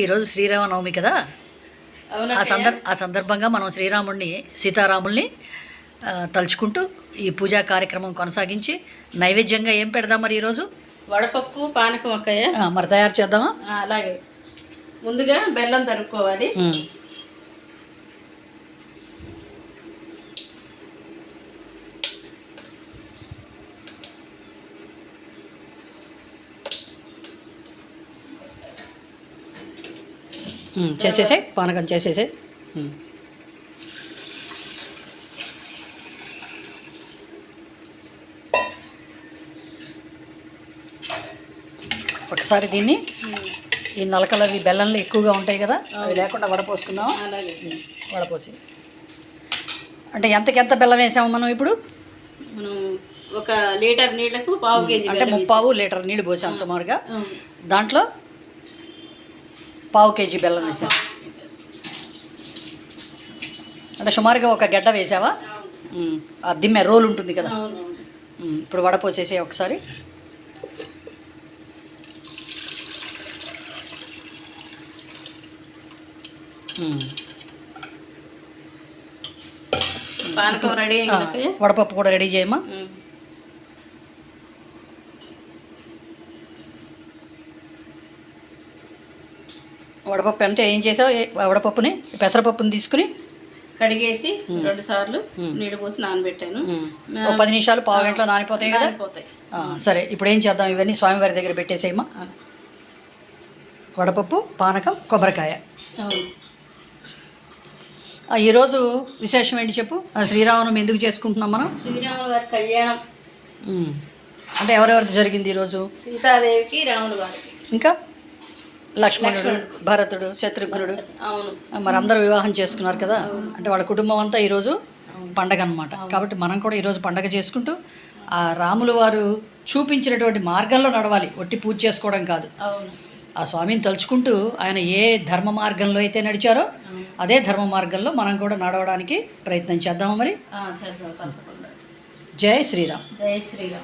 ఈరోజు శ్రీరామనవమి కదా. ఆ సందర్భంగా మనం శ్రీరాముడిని సీతారాముల్ని తలుచుకుంటూ ఈ పూజా కార్యక్రమం కొనసాగించి నైవేద్యంగా ఏం పెడదాం మరి ఈరోజు? వడపప్పు పానకం అక్కయ్య. మరి తయారు చేద్దామా? అలాగే. ముందుగా బెల్లం తరుక్కోవాలి. చేసేసాయి, పానకం చేసేసాయి. ఒకసారి దీన్ని ఈ నలకలు అవి బెల్లంలో ఎక్కువగా ఉంటాయి కదా, అవి లేకుండా వడపోసుకుందాం. వడపోసి అంటే ఎంత బెల్లం వేసాము మనం ఇప్పుడు? మనం 1 లీటర్ నీళ్ళకు 1/2 కేజీ అంటే 3/4 లీటర్ నీళ్ళు పోసాం సుమారుగా. దాంట్లో 1/2 కేజీ బెల్లం వేసాం. అంటే సుమారుగా 1 గడ్డ వేసావా? ఆ దిమ్మె రోల్ ఉంటుంది కదా. ఇప్పుడు వడపోసేసే ఒకసారి. పానకం రెడీ అయింది. వడపప్పు కూడా రెడీ చేయమ్మా. వడపప్పు అంటే ఏం చేసావు? వడపప్పుని పెసరపప్పుని తీసుకుని కడిగేసి 2 సార్లు నీళ్ళు పోసి నానబెట్టాను. 10 నిమిషాలు, పావు గంటలో నానిపోతాయి కదా. సరే, ఇప్పుడు ఏం చేద్దాం? ఇవన్నీ స్వామివారి దగ్గర పెట్టేసేయమ్మా. వడపప్పు, పానకం, కొబ్బరికాయ. ఈరోజు విశేషం ఏంటి చెప్పు? శ్రీరామనవమి ఎందుకు చేసుకుంటున్నాం మనం? శ్రీరాముల వారి కళ్యాణం. అంటే ఎవరెవరిది జరిగింది ఈరోజు? సీతాదేవికి, రాముల వారికి, ఇంకా లక్ష్మణుడు, భరతుడు, శత్రుఘ్నుడు. మరి అందరూ వివాహం చేసుకున్నారు కదా. అంటే వాళ్ళ కుటుంబం అంతా ఈరోజు పండగ అనమాట. కాబట్టి మనం కూడా ఈరోజు పండగ చేసుకుంటూ ఆ రాముల వారు చూపించినటువంటి మార్గంలో నడవాలి. ఒట్టి పూజ చేసుకోవడం కాదు. ఆ స్వామిని తలుచుకుంటూ ఆయన ఏ ధర్మ మార్గంలో అయితే నడిచారో అదే ధర్మ మార్గంలో మనం కూడా నడవడానికి ప్రయత్నం చేద్దాము మరి. చేద్దాం తప్పకుండా. జై శ్రీరామ్. జై శ్రీరామ్.